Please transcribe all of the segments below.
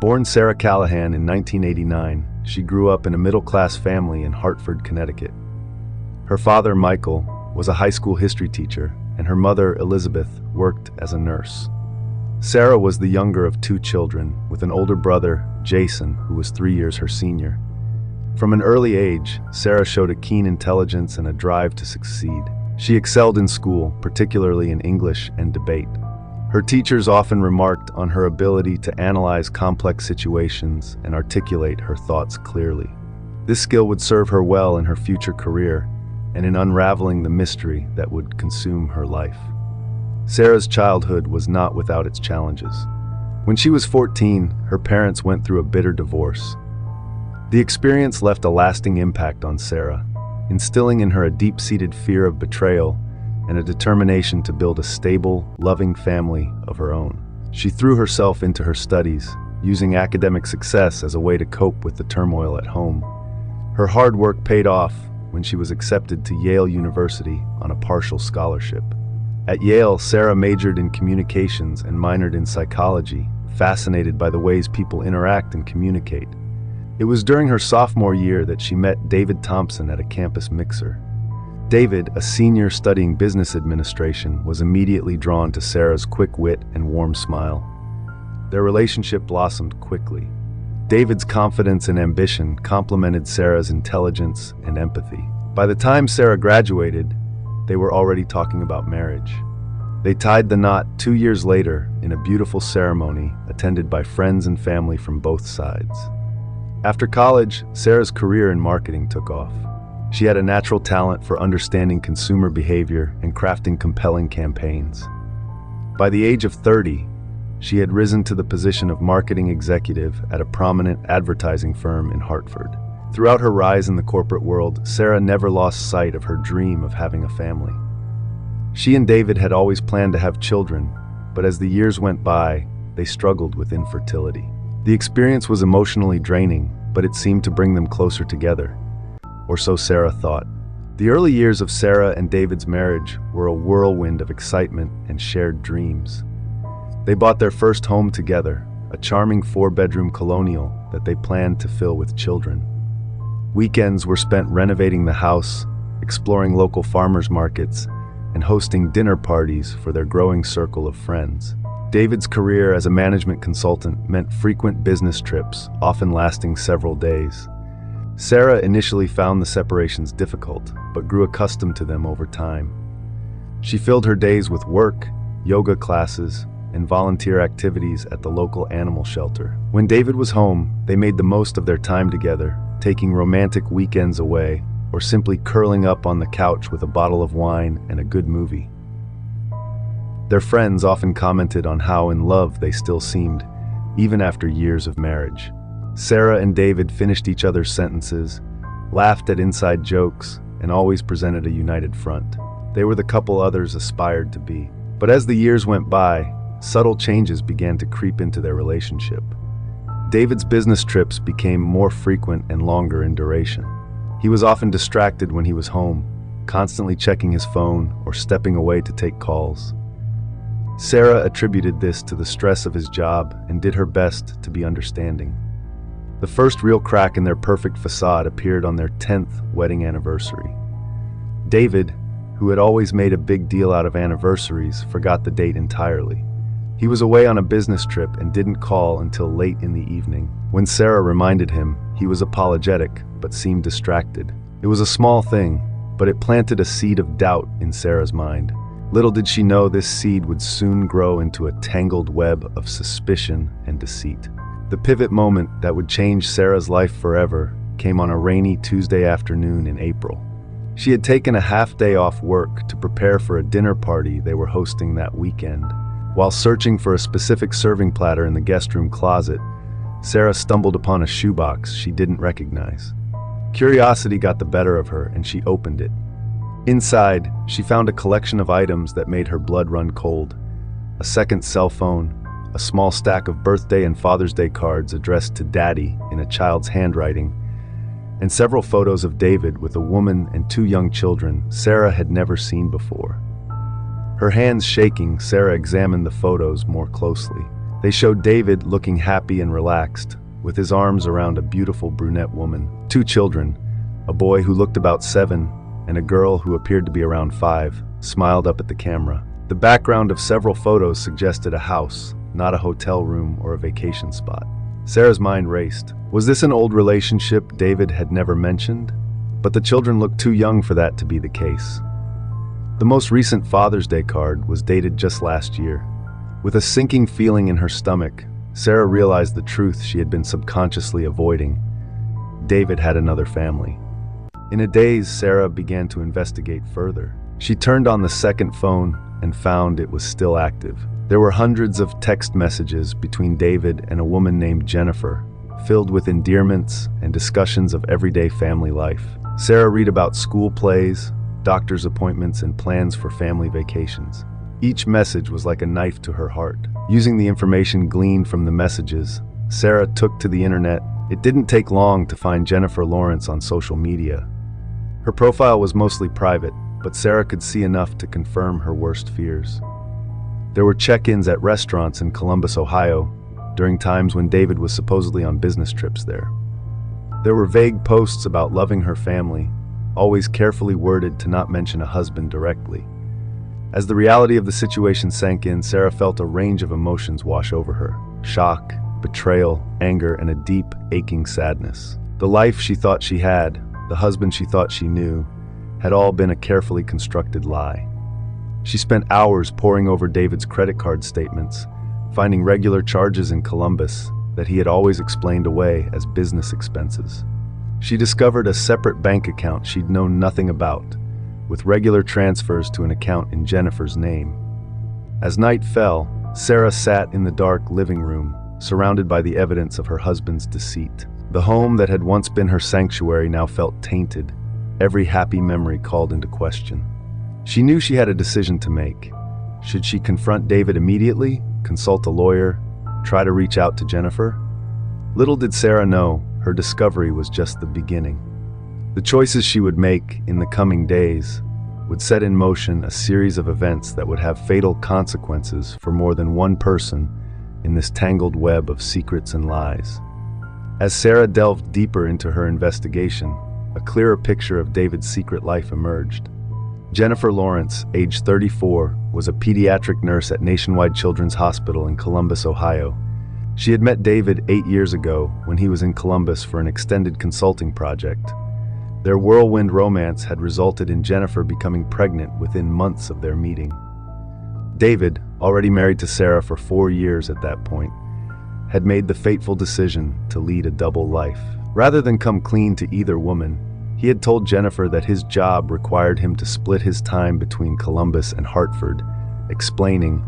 Born Sarah Callahan in 1989, she grew up in a middle-class family in Hartford, Connecticut. Her father, Michael, was a high school history teacher, and her mother, Elizabeth, worked as a nurse. Sarah was the younger of two children, with an older brother, Jason, who was 3 years her senior. From an early age, Sarah showed a keen intelligence and a drive to succeed. She excelled in school, particularly in English and debate. Her teachers often remarked on her ability to analyze complex situations and articulate her thoughts clearly. This skill would serve her well in her future career and in unraveling the mystery that would consume her life. Sarah's childhood was not without its challenges. When she was 14, her parents went through a bitter divorce. The experience left a lasting impact on Sarah, instilling in her a deep-seated fear of betrayal and a determination to build a stable, loving family of her own. She threw herself into her studies, using academic success as a way to cope with the turmoil at home. Her hard work paid off when she was accepted to Yale University on a partial scholarship. At Yale, Sarah majored in communications and minored in psychology, fascinated by the ways people interact and communicate. It was during her sophomore year that she met David Thompson at a campus mixer. David, a senior studying business administration, was immediately drawn to Sarah's quick wit and warm smile. Their relationship blossomed quickly. David's confidence and ambition complemented Sarah's intelligence and empathy. By the time Sarah graduated, they were already talking about marriage. They tied the knot 2 years later in a beautiful ceremony attended by friends and family from both sides. After college, Sarah's career in marketing took off. She had a natural talent for understanding consumer behavior and crafting compelling campaigns. By the age of 30, she had risen to the position of marketing executive at a prominent advertising firm in Hartford. Throughout her rise in the corporate world, Sarah never lost sight of her dream of having a family. She and David had always planned to have children, but as the years went by, they struggled with infertility. The experience was emotionally draining, but it seemed to bring them closer together, or so Sarah thought. The early years of Sarah and David's marriage were a whirlwind of excitement and shared dreams. They bought their first home together, a charming 4-bedroom colonial that they planned to fill with children. Weekends were spent renovating the house, exploring local farmers markets, and hosting dinner parties for their growing circle of friends. David's career as a management consultant meant frequent business trips, often lasting several days. Sarah initially found the separations difficult, but grew accustomed to them over time. She filled her days with work, yoga classes, and volunteer activities at the local animal shelter. When David was home, they made the most of their time together, taking romantic weekends away, or simply curling up on the couch with a bottle of wine and a good movie. Their friends often commented on how in love they still seemed, even after years of marriage. Sarah and David finished each other's sentences, laughed at inside jokes, and always presented a united front. They were the couple others aspired to be. But as the years went by, subtle changes began to creep into their relationship. David's business trips became more frequent and longer in duration. He was often distracted when he was home, constantly checking his phone or stepping away to take calls. Sarah attributed this to the stress of his job and did her best to be understanding. The first real crack in their perfect facade appeared on their 10th wedding anniversary. David, who had always made a big deal out of anniversaries, forgot the date entirely. He was away on a business trip and didn't call until late in the evening. When Sarah reminded him, he was apologetic but seemed distracted. It was a small thing, but it planted a seed of doubt in Sarah's mind. Little did she know this seed would soon grow into a tangled web of suspicion and deceit. The pivot moment that would change Sarah's life forever came on a rainy Tuesday afternoon in April. She had taken a half-day off work to prepare for a dinner party they were hosting that weekend. While searching for a specific serving platter in the guest room closet, Sarah stumbled upon a shoebox she didn't recognize. Curiosity got the better of her, and she opened it. Inside, she found a collection of items that made her blood run cold. A second cell phone, a small stack of birthday and Father's Day cards addressed to Daddy in a child's handwriting, and several photos of David with a woman and 2 young children Sarah had never seen before. Her hands shaking, Sarah examined the photos more closely. They showed David looking happy and relaxed, with his arms around a beautiful brunette woman. 2 children, a boy who looked about 7 and a girl who appeared to be around 5, smiled up at the camera. The background of several photos suggested a house, not a hotel room or a vacation spot. Sarah's mind raced. Was this an old relationship David had never mentioned? But the children looked too young for that to be the case. The most recent Father's Day card was dated just last year. With a sinking feeling in her stomach, Sarah realized the truth she had been subconsciously avoiding. David had another family. In a daze, Sarah began to investigate further. She turned on the second phone and found it was still active. There were hundreds of text messages between David and a woman named Jennifer, filled with endearments and discussions of everyday family life. Sarah read about school plays, doctor's appointments, and plans for family vacations. Each message was like a knife to her heart. Using the information gleaned from the messages, Sarah took to the internet. It didn't take long to find Jennifer Lawrence on social media. Her profile was mostly private, but Sarah could see enough to confirm her worst fears. There were check-ins at restaurants in Columbus, Ohio, during times when David was supposedly on business trips there. There were vague posts about loving her family, always carefully worded to not mention a husband directly. As the reality of the situation sank in, Sarah felt a range of emotions wash over her: shock, betrayal, anger, and a deep, aching sadness. The life she thought she had, the husband she thought she knew, had all been a carefully constructed lie. She spent hours poring over David's credit card statements, finding regular charges in Columbus that he had always explained away as business expenses. She discovered a separate bank account she'd known nothing about, with regular transfers to an account in Jennifer's name. As night fell, Sarah sat in the dark living room, surrounded by the evidence of her husband's deceit. The home that had once been her sanctuary now felt tainted, every happy memory called into question. She knew she had a decision to make. Should she confront David immediately, consult a lawyer, try to reach out to Jennifer? Little did Sarah know, her discovery was just the beginning. The choices she would make in the coming days would set in motion a series of events that would have fatal consequences for more than one person in this tangled web of secrets and lies. As Sarah delved deeper into her investigation, a clearer picture of David's secret life emerged. Jennifer Lawrence, age 34, was a pediatric nurse at Nationwide Children's Hospital in Columbus, Ohio. She had met David 8 years ago when he was in Columbus for an extended consulting project. Their whirlwind romance had resulted in Jennifer becoming pregnant within months of their meeting. David, already married to Sarah for 4 years at that point, had made the fateful decision to lead a double life. Rather than come clean to either woman, he had told Jennifer that his job required him to split his time between Columbus and Hartford, explaining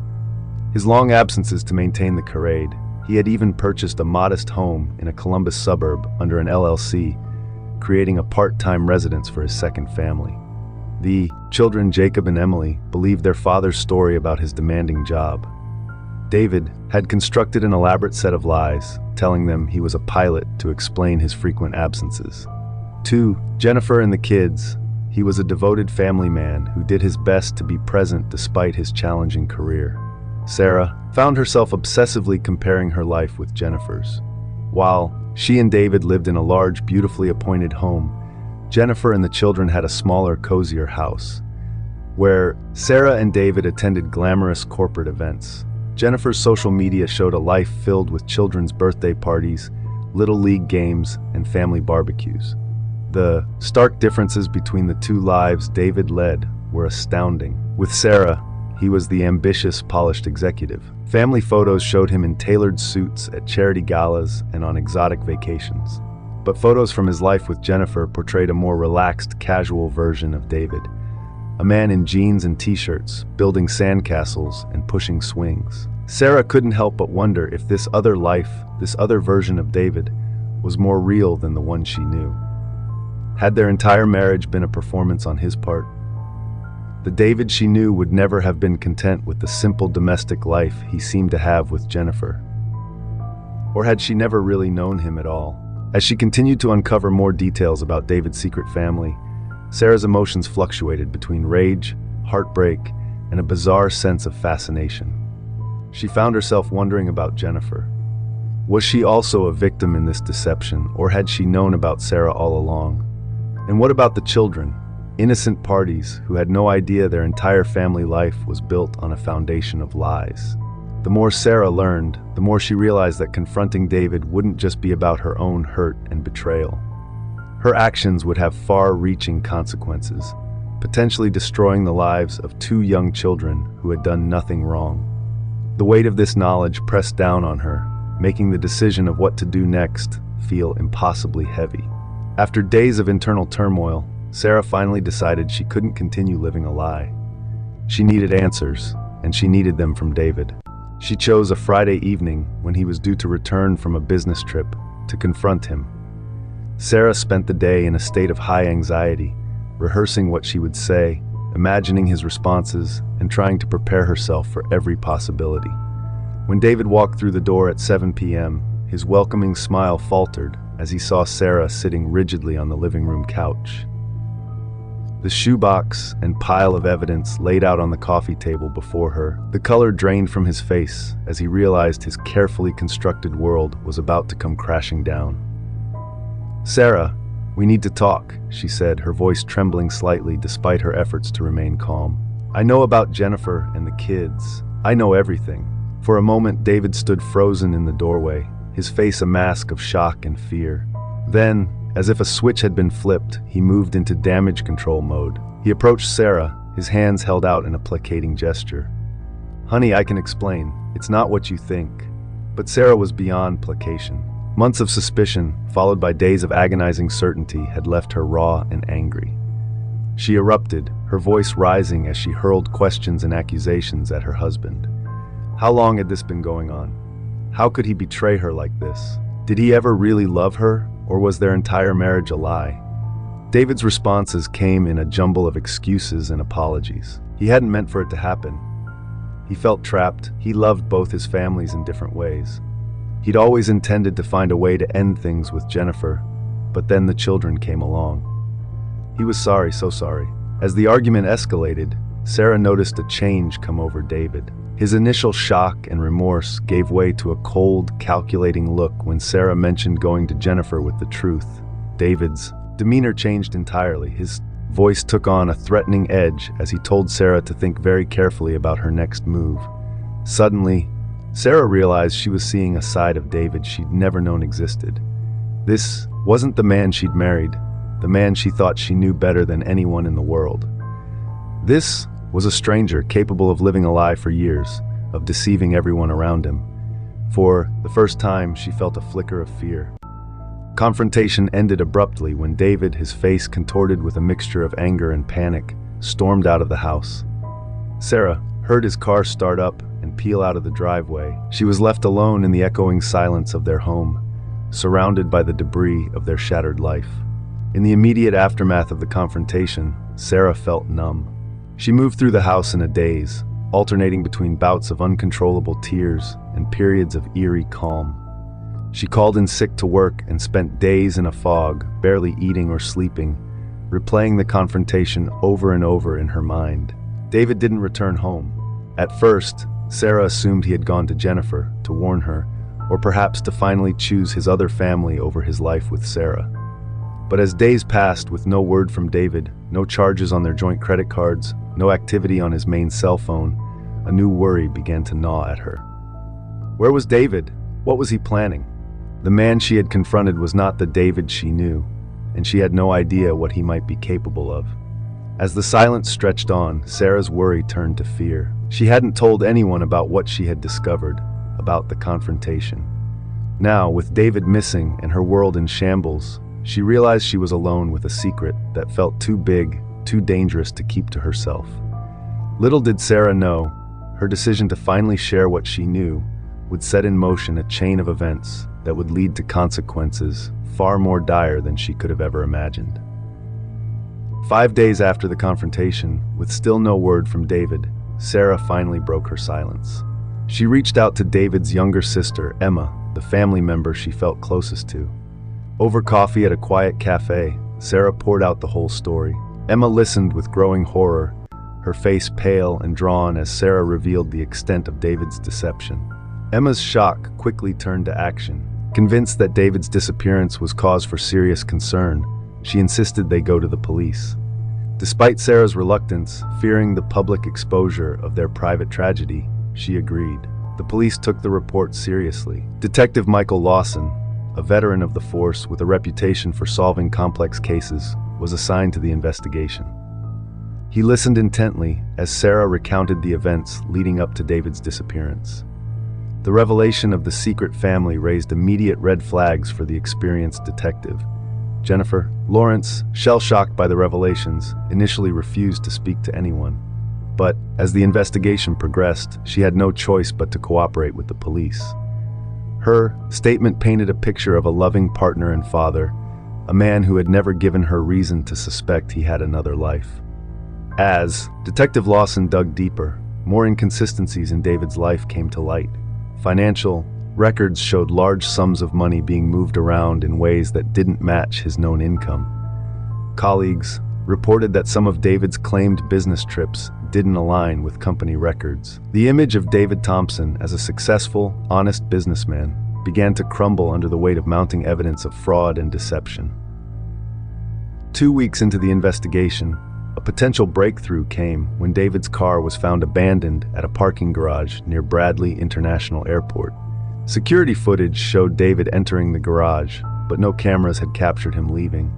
his long absences to maintain the charade. He had even purchased a modest home in a Columbus suburb under an LLC, creating a part-time residence for his second family. The children, Jacob and Emily, believed their father's story about his demanding job. David had constructed an elaborate set of lies, telling them he was a pilot to explain his frequent absences. To Jennifer and the kids, he was a devoted family man who did his best to be present despite his challenging career. Sarah found herself obsessively comparing her life with Jennifer's. While she and David lived in a large, beautifully appointed home, Jennifer and the children had a smaller, cozier house, where Sarah and David attended glamorous corporate events. Jennifer's social media showed a life filled with children's birthday parties, little league games, and family barbecues. The stark differences between the two lives David led were astounding. With Sarah, he was the ambitious, polished executive. Family photos showed him in tailored suits at charity galas and on exotic vacations. But photos from his life with Jennifer portrayed a more relaxed, casual version of David. A man in jeans and t-shirts, building sandcastles and pushing swings. Sarah couldn't help but wonder if this other life, this other version of David, was more real than the one she knew. Had their entire marriage been a performance on his part? The David she knew would never have been content with the simple domestic life he seemed to have with Jennifer. Or had she never really known him at all? As she continued to uncover more details about David's secret family, Sarah's emotions fluctuated between rage, heartbreak, and a bizarre sense of fascination. She found herself wondering about Jennifer. Was she also a victim in this deception, or had she known about Sarah all along? And what about the children, innocent parties who had no idea their entire family life was built on a foundation of lies? The more Sarah learned, the more she realized that confronting David wouldn't just be about her own hurt and betrayal. Her actions would have far-reaching consequences, potentially destroying the lives of 2 young children who had done nothing wrong. The weight of this knowledge pressed down on her, making the decision of what to do next feel impossibly heavy. After days of internal turmoil, Sarah finally decided she couldn't continue living a lie. She needed answers, and she needed them from David. She chose a Friday evening when he was due to return from a business trip to confront him. Sarah spent the day in a state of high anxiety, rehearsing what she would say, imagining his responses, and trying to prepare herself for every possibility. When David walked through the door at 7 p.m., his welcoming smile faltered as he saw Sarah sitting rigidly on the living room couch. The shoebox and pile of evidence laid out on the coffee table before her, the color drained from his face as he realized his carefully constructed world was about to come crashing down. "Sarah, we need to talk," she said, her voice trembling slightly despite her efforts to remain calm. "I know about Jennifer and the kids. I know everything." For a moment, David stood frozen in the doorway, his face a mask of shock and fear. Then, as if a switch had been flipped, he moved into damage control mode. He approached Sarah, his hands held out in a placating gesture. "Honey, I can explain. It's not what you think." But Sarah was beyond placation. Months of suspicion, followed by days of agonizing certainty, had left her raw and angry. She erupted, her voice rising as she hurled questions and accusations at her husband. How long had this been going on? How could he betray her like this? Did he ever really love her, or was their entire marriage a lie? David's responses came in a jumble of excuses and apologies. He hadn't meant for it to happen. He felt trapped. He loved both his families in different ways. He'd always intended to find a way to end things with Jennifer, but then the children came along. He was sorry, so sorry. As the argument escalated, Sarah noticed a change come over David. His initial shock and remorse gave way to a cold, calculating look when Sarah mentioned going to Jennifer with the truth. David's demeanor changed entirely. His voice took on a threatening edge as he told Sarah to think very carefully about her next move. Suddenly, Sarah realized she was seeing a side of David she'd never known existed. This wasn't the man she'd married, the man she thought she knew better than anyone in the world. This was a stranger capable of living a lie for years, of deceiving everyone around him. For the first time, she felt a flicker of fear. Confrontation ended abruptly when David, his face contorted with a mixture of anger and panic, stormed out of the house. Sarah heard his car start up and peel out of the driveway. She was left alone in the echoing silence of their home, surrounded by the debris of their shattered life. In the immediate aftermath of the confrontation, Sarah felt numb. She moved through the house in a daze, alternating between bouts of uncontrollable tears and periods of eerie calm. She called in sick to work and spent days in a fog, barely eating or sleeping, replaying the confrontation over and over in her mind. David didn't return home. At first, Sarah assumed he had gone to Jennifer to warn her, or perhaps to finally choose his other family over his life with Sarah. But as days passed with no word from David, no charges on their joint credit cards, no activity on his main cell phone, a new worry began to gnaw at her. Where was David? What was he planning? The man she had confronted was not the David she knew, and she had no idea what he might be capable of. As the silence stretched on, Sarah's worry turned to fear. She hadn't told anyone about what she had discovered, about the confrontation. Now, with David missing and her world in shambles, she realized she was alone with a secret that felt too big, too dangerous to keep to herself. Little did Sarah know, her decision to finally share what she knew would set in motion a chain of events that would lead to consequences far more dire than she could have ever imagined. 5 days after the confrontation, with still no word from David, Sarah finally broke her silence. She reached out to David's younger sister, Emma, the family member she felt closest to. Over coffee at a quiet cafe, Sarah poured out the whole story. Emma listened with growing horror, her face pale and drawn as Sarah revealed the extent of David's deception. Emma's shock quickly turned to action. Convinced that David's disappearance was cause for serious concern, she insisted they go to the police. Despite Sarah's reluctance, fearing the public exposure of their private tragedy, she agreed. The police took the report seriously. Detective Michael Lawson, a veteran of the force with a reputation for solving complex cases, was assigned to the investigation. He listened intently as Sarah recounted the events leading up to David's disappearance. The revelation of the secret family raised immediate red flags for the experienced detective. Jennifer, Lawrence, shell-shocked by the revelations, initially refused to speak to anyone. But as the investigation progressed, she had no choice but to cooperate with the police. Her statement painted a picture of a loving partner and father, a man who had never given her reason to suspect he had another life. As Detective Lawson dug deeper, more inconsistencies in David's life came to light. Financial records showed large sums of money being moved around in ways that didn't match his known income. Colleagues reported that some of David's claimed business trips didn't align with company records. The image of David Thompson as a successful, honest businessman began to crumble under the weight of mounting evidence of fraud and deception. 2 weeks into the investigation, a potential breakthrough came when David's car was found abandoned at a parking garage near Bradley International Airport. Security footage showed David entering the garage, but no cameras had captured him leaving.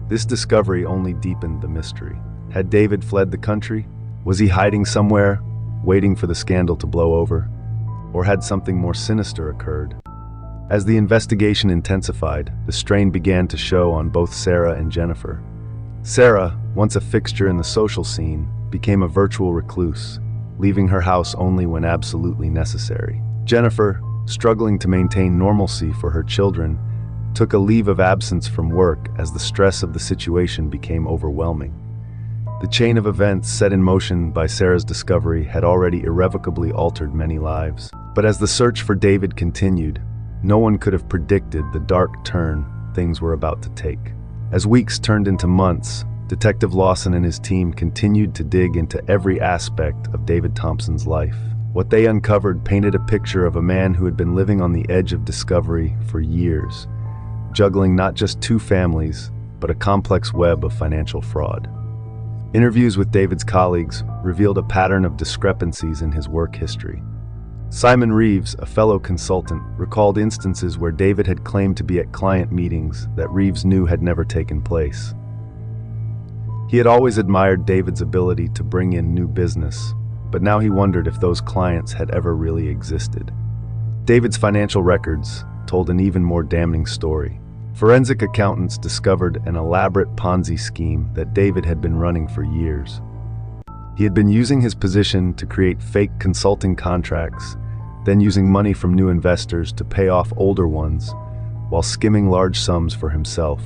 This discovery only deepened the mystery. Had David fled the country? Was he hiding somewhere, waiting for the scandal to blow over? Or had something more sinister occurred? As the investigation intensified, the strain began to show on both Sarah and Jennifer. Sarah, once a fixture in the social scene, became a virtual recluse, leaving her house only when absolutely necessary. Jennifer, struggling to maintain normalcy for her children, took a leave of absence from work as the stress of the situation became overwhelming. The chain of events set in motion by Sarah's discovery had already irrevocably altered many lives. But as the search for David continued, no one could have predicted the dark turn things were about to take. As weeks turned into months, Detective Lawson and his team continued to dig into every aspect of David Thompson's life. What they uncovered painted a picture of a man who had been living on the edge of discovery for years, juggling not just two families, but a complex web of financial fraud. Interviews with David's colleagues revealed a pattern of discrepancies in his work history. Simon Reeves, a fellow consultant, recalled instances where David had claimed to be at client meetings that Reeves knew had never taken place. He had always admired David's ability to bring in new business, but now he wondered if those clients had ever really existed. David's financial records told an even more damning story. Forensic accountants discovered an elaborate Ponzi scheme that David had been running for years. He had been using his position to create fake consulting contracts, then using money from new investors to pay off older ones, while skimming large sums for himself.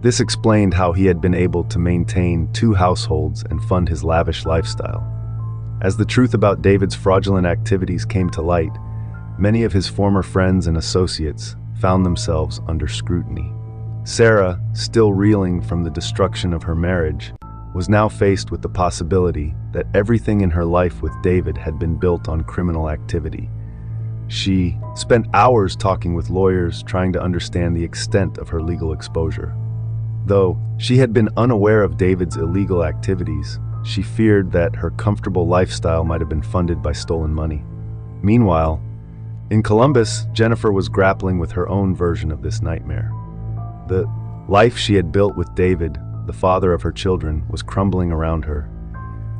This explained how he had been able to maintain 2 households and fund his lavish lifestyle. As the truth about David's fraudulent activities came to light, many of his former friends and associates found themselves under scrutiny. Sarah, still reeling from the destruction of her marriage, was now faced with the possibility that everything in her life with David had been built on criminal activity. She spent hours talking with lawyers trying to understand the extent of her legal exposure. Though she had been unaware of David's illegal activities, she feared that her comfortable lifestyle might have been funded by stolen money. Meanwhile, in Columbus, Jennifer was grappling with her own version of this nightmare. The life she had built with David, the father of her children, was crumbling around her.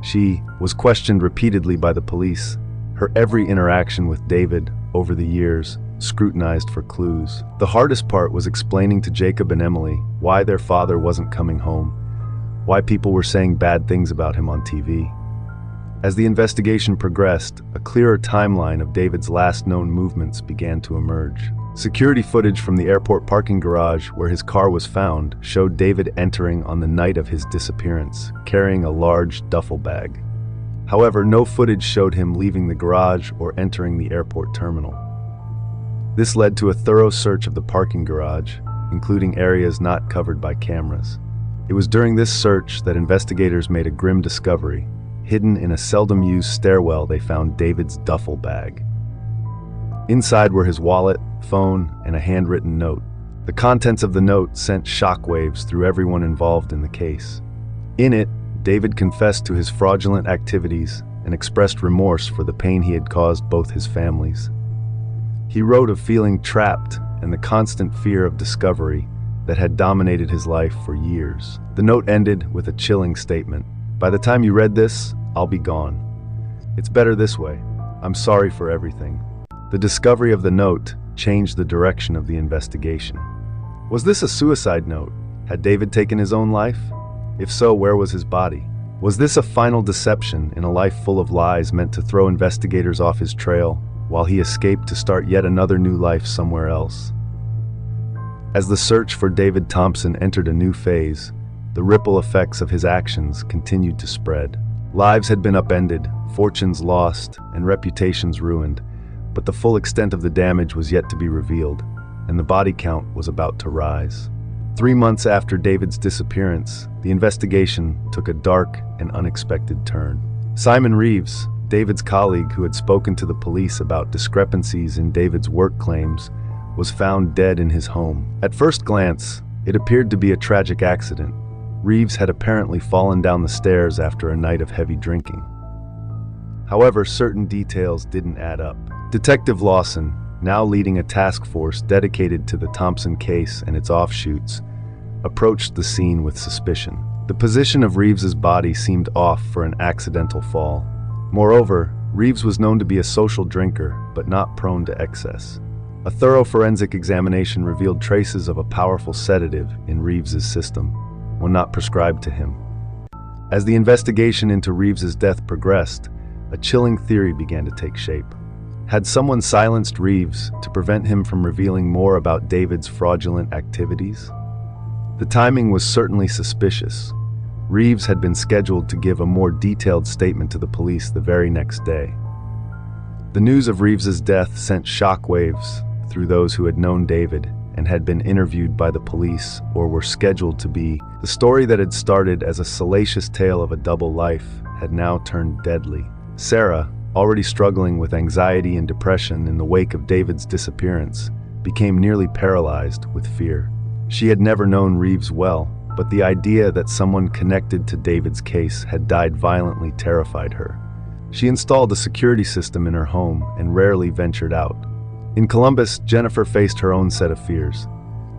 She was questioned repeatedly by the police, her every interaction with David over the years scrutinized for clues. The hardest part was explaining to Jacob and Emily why their father wasn't coming home, why people were saying bad things about him on TV. As the investigation progressed, a clearer timeline of David's last known movements began to emerge. Security footage from the airport parking garage where his car was found showed David entering on the night of his disappearance, carrying a large duffel bag. However, no footage showed him leaving the garage or entering the airport terminal. This led to a thorough search of the parking garage, including areas not covered by cameras. It was during this search that investigators made a grim discovery. hidden in a seldom-used stairwell, they found David's duffel bag. Inside were his wallet, phone, and a handwritten note. The contents of the note sent shockwaves through everyone involved in the case. In it, David confessed to his fraudulent activities and expressed remorse for the pain he had caused both his families. He wrote of feeling trapped and the constant fear of discovery that had dominated his life for years. The note ended with a chilling statement. "By the time you read this, I'll be gone. It's better this way. I'm sorry for everything." The discovery of the note changed the direction of the investigation. Was this a suicide note? Had David taken his own life? If so, where was his body? Was this a final deception in a life full of lies meant to throw investigators off his trail while he escaped to start yet another new life somewhere else? As the search for David Thompson entered a new phase, the ripple effects of his actions continued to spread. Lives had been upended, fortunes lost, and reputations ruined, but the full extent of the damage was yet to be revealed, and the body count was about to rise. 3 months after David's disappearance, the investigation took a dark and unexpected turn. Simon Reeves, David's colleague who had spoken to the police about discrepancies in David's work claims, was found dead in his home. At first glance, it appeared to be a tragic accident. Reeves had apparently fallen down the stairs after a night of heavy drinking. However, certain details didn't add up. Detective Lawson, now leading a task force dedicated to the Thompson case and its offshoots, approached the scene with suspicion. The position of Reeves's body seemed off for an accidental fall. Moreover, Reeves was known to be a social drinker, but not prone to excess. A thorough forensic examination revealed traces of a powerful sedative in Reeves's system, when not prescribed to him. As the investigation into Reeves's death progressed, a chilling theory began to take shape. Had someone silenced Reeves to prevent him from revealing more about David's fraudulent activities? The timing was certainly suspicious. Reeves had been scheduled to give a more detailed statement to the police the very next day. The news of Reeves's death sent shockwaves through those who had known David and had been interviewed by the police or were scheduled to be. The story that had started as a salacious tale of a double life had now turned deadly. Sarah, already struggling with anxiety and depression in the wake of David's disappearance, became nearly paralyzed with fear. She had never known Reeves well, but the idea that someone connected to David's case had died violently terrified her. She installed a security system in her home and rarely ventured out. In Columbus, Jennifer faced her own set of fears.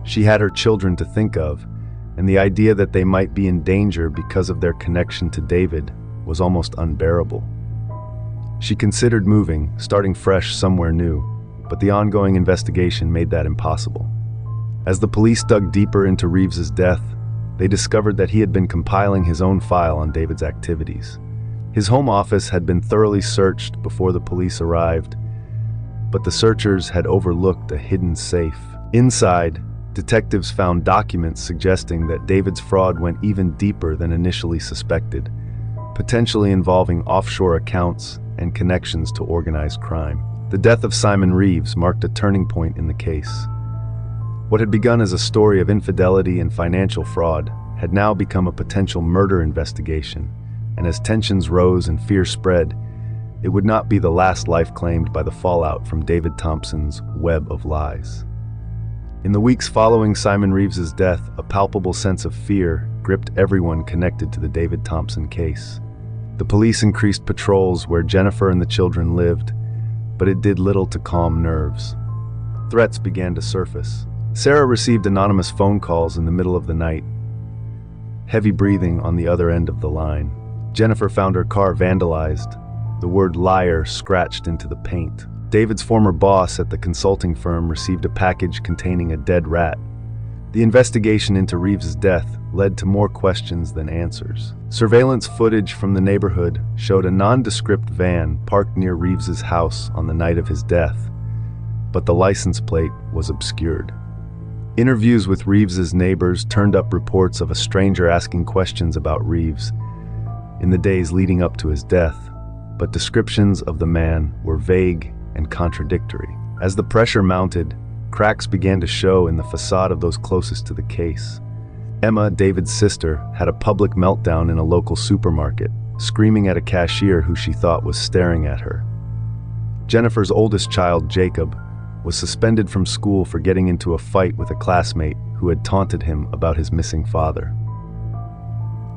She had her children to think of, and the idea that they might be in danger because of their connection to David was almost unbearable. She considered moving, starting fresh somewhere new, but the ongoing investigation made that impossible. As the police dug deeper into Reeves's death, they discovered that he had been compiling his own file on David's activities. His home office had been thoroughly searched before the police arrived, but the searchers had overlooked a hidden safe. Inside, detectives found documents suggesting that David's fraud went even deeper than initially suspected, potentially involving offshore accounts and connections to organized crime. The death of Simon Reeves marked a turning point in the case. What had begun as a story of infidelity and financial fraud had now become a potential murder investigation, and as tensions rose and fear spread, it would not be the last life claimed by the fallout from David Thompson's web of lies. In the weeks following Simon Reeves's death, a palpable sense of fear gripped everyone connected to the David Thompson case. The police increased patrols where Jennifer and the children lived, but it did little to calm nerves. Threats began to surface. Sarah received anonymous phone calls in the middle of the night, heavy breathing on the other end of the line. Jennifer found her car vandalized, the word liar scratched into the paint. David's former boss at the consulting firm received a package containing a dead rat. The investigation into Reeves's death led to more questions than answers. Surveillance footage from the neighborhood showed a nondescript van parked near Reeves's house on the night of his death, but the license plate was obscured. Interviews with Reeves's neighbors turned up reports of a stranger asking questions about Reeves in the days leading up to his death, but descriptions of the man were vague and contradictory. As the pressure mounted, cracks began to show in the facade of those closest to the case. Emma, David's sister, had a public meltdown in a local supermarket, screaming at a cashier who she thought was staring at her. Jennifer's oldest child, Jacob, was suspended from school for getting into a fight with a classmate who had taunted him about his missing father.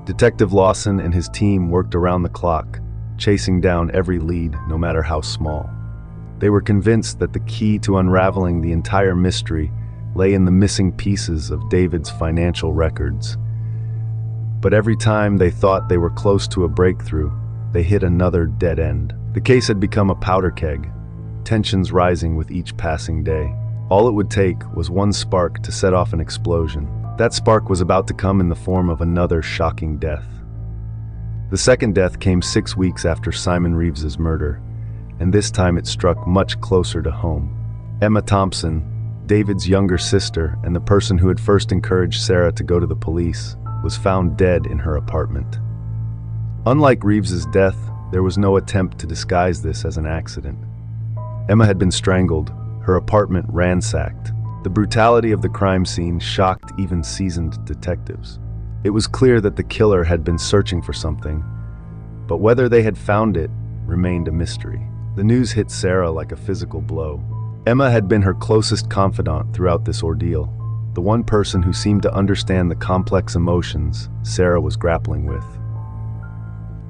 Detective Lawson and his team worked around the clock, chasing down every lead, no matter how small. They were convinced that the key to unraveling the entire mystery lay in the missing pieces of David's financial records. But every time they thought they were close to a breakthrough, they hit another dead end. The case had become a powder keg, tensions rising with each passing day. All it would take was one spark to set off an explosion. That spark was about to come in the form of another shocking death. The second death came 6 weeks after Simon Reeves's murder, and this time it struck much closer to home. Emma Thompson, David's younger sister and the person who had first encouraged Sarah to go to the police, was found dead in her apartment. Unlike Reeves's death, there was no attempt to disguise this as an accident. Emma had been strangled, her apartment ransacked. The brutality of the crime scene shocked even seasoned detectives. It was clear that the killer had been searching for something, but whether they had found it remained a mystery. The news hit Sarah like a physical blow. Emma had been her closest confidant throughout this ordeal, the one person who seemed to understand the complex emotions Sarah was grappling with.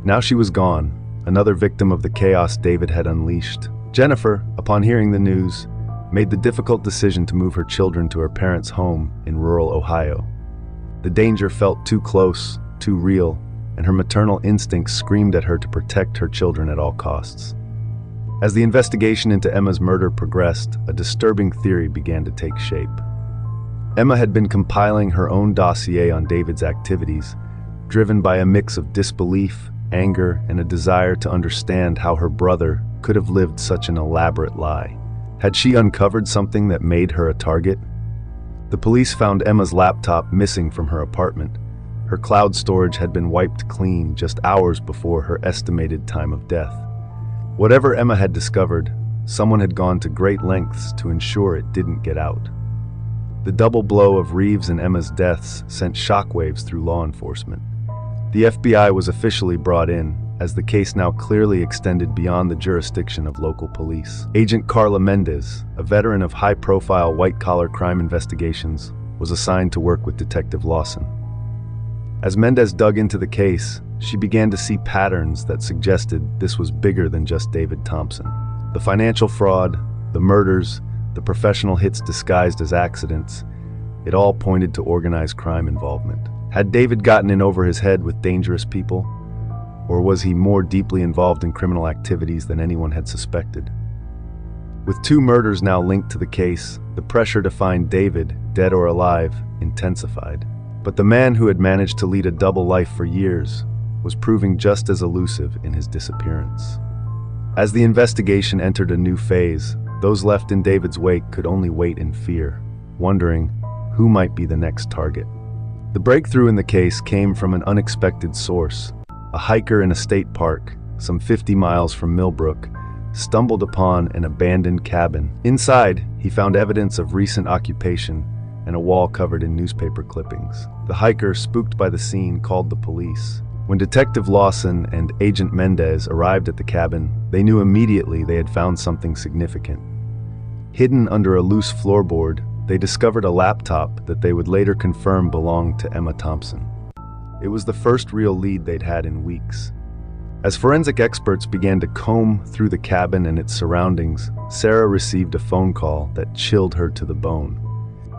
Now she was gone, another victim of the chaos David had unleashed. Jennifer, upon hearing the news, made the difficult decision to move her children to her parents' home in rural Ohio. The danger felt too close, too real, and her maternal instincts screamed at her to protect her children at all costs. As the investigation into Emma's murder progressed, a disturbing theory began to take shape. Emma had been compiling her own dossier on David's activities, driven by a mix of disbelief, anger, and a desire to understand how her brother could have lived such an elaborate lie. Had she uncovered something that made her a target? The police found Emma's laptop missing from her apartment. Her cloud storage had been wiped clean just hours before her estimated time of death. Whatever Emma had discovered, someone had gone to great lengths to ensure it didn't get out. The double blow of Reeves and Emma's deaths sent shockwaves through law enforcement. The FBI was officially brought in, as the case now clearly extended beyond the jurisdiction of local police. Agent Carla Mendez, a veteran of high-profile white-collar crime investigations, was assigned to work with Detective Lawson. As Mendez dug into the case, she began to see patterns that suggested this was bigger than just David Thompson. The financial fraud, the murders, the professional hits disguised as accidents, it all pointed to organized crime involvement. Had David gotten in over his head with dangerous people? Or was he more deeply involved in criminal activities than anyone had suspected? With 2 murders now linked to the case, the pressure to find David, dead or alive, intensified. But the man who had managed to lead a double life for years was proving just as elusive in his disappearance. As the investigation entered a new phase, those left in David's wake could only wait in fear, wondering who might be the next target. The breakthrough in the case came from an unexpected source. A hiker in a state park, some 50 miles from Millbrook, stumbled upon an abandoned cabin. Inside, he found evidence of recent occupation and a wall covered in newspaper clippings. The hiker, spooked by the scene, called the police. When Detective Lawson and Agent Mendez arrived at the cabin, they knew immediately they had found something significant. Hidden under a loose floorboard, they discovered a laptop that they would later confirm belonged to Emma Thompson. It was the first real lead they'd had in weeks. As forensic experts began to comb through the cabin and its surroundings, Sarah received a phone call that chilled her to the bone.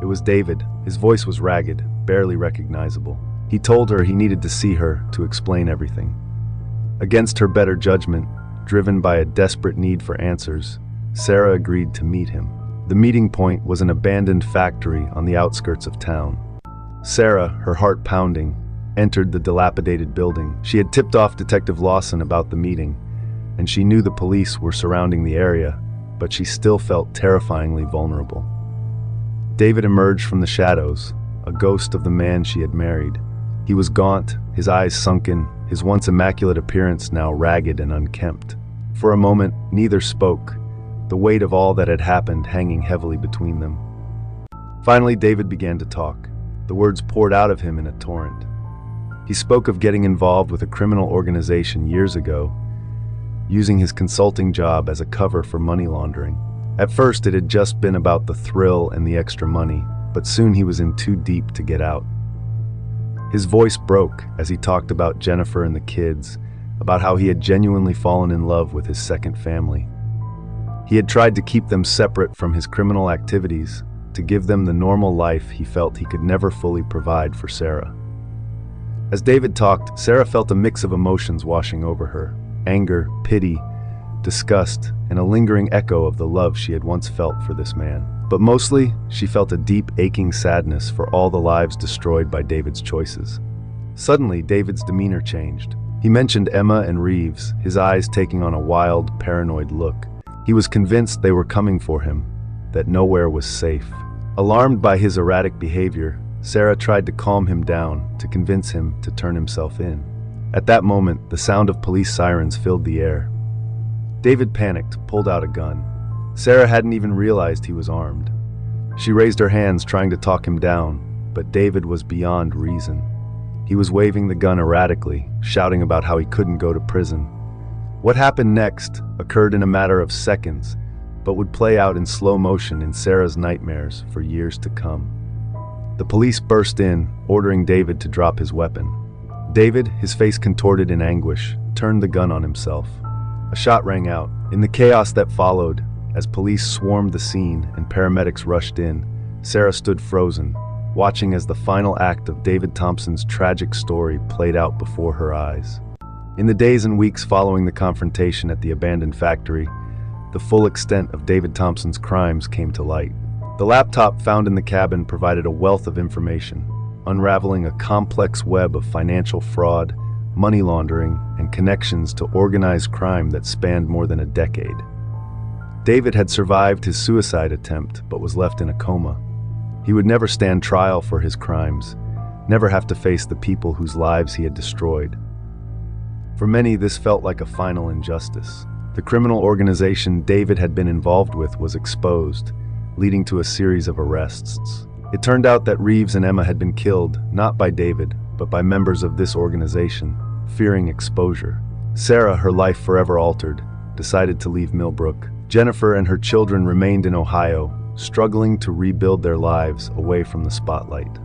It was David. His voice was ragged, barely recognizable. He told her he needed to see her to explain everything. Against her better judgment, driven by a desperate need for answers, Sarah agreed to meet him. The meeting point was an abandoned factory on the outskirts of town. Sarah, her heart pounding, entered the dilapidated building. She had tipped off Detective Lawson about the meeting, and she knew the police were surrounding the area, but she still felt terrifyingly vulnerable. David emerged from the shadows, a ghost of the man she had married. He was gaunt, his eyes sunken, his once immaculate appearance now ragged and unkempt. For a moment, neither spoke, the weight of all that had happened hanging heavily between them. Finally, David began to talk. The words poured out of him in a torrent. He spoke of getting involved with a criminal organization years ago, using his consulting job as a cover for money laundering. At first, it had just been about the thrill and the extra money, but soon he was in too deep to get out. His voice broke as he talked about Jennifer and the kids, about how he had genuinely fallen in love with his second family. He had tried to keep them separate from his criminal activities, to give them the normal life he felt he could never fully provide for Sarah. As David talked, Sarah felt a mix of emotions washing over her: anger, pity, disgust, and a lingering echo of the love she had once felt for this man. But mostly, she felt a deep, aching sadness for all the lives destroyed by David's choices. Suddenly, David's demeanor changed. He mentioned Emma and Reeves, his eyes taking on a wild, paranoid look. He was convinced they were coming for him, that nowhere was safe. Alarmed by his erratic behavior, Sarah tried to calm him down, to convince him to turn himself in. At that moment, the sound of police sirens filled the air. David panicked, pulled out a gun. Sarah hadn't even realized he was armed. She raised her hands, trying to talk him down, but David was beyond reason. He was waving the gun erratically, shouting about how he couldn't go to prison. What happened next occurred in a matter of seconds, but would play out in slow motion in Sarah's nightmares for years to come. The police burst in, ordering David to drop his weapon. David, his face contorted in anguish, turned the gun on himself. A shot rang out. In the chaos that followed, as police swarmed the scene and paramedics rushed in, Sarah stood frozen, watching as the final act of David Thompson's tragic story played out before her eyes. In the days and weeks following the confrontation at the abandoned factory, the full extent of David Thompson's crimes came to light. The laptop found in the cabin provided a wealth of information, unraveling a complex web of financial fraud, money laundering, and connections to organized crime that spanned more than a decade. David had survived his suicide attempt, but was left in a coma. He would never stand trial for his crimes, never have to face the people whose lives he had destroyed. For many, this felt like a final injustice. The criminal organization David had been involved with was exposed, leading to a series of arrests. It turned out that Reeves and Emma had been killed, not by David, but by members of this organization, fearing exposure. Sarah, her life forever altered, decided to leave Millbrook. Jennifer and her children remained in Ohio, struggling to rebuild their lives away from the spotlight.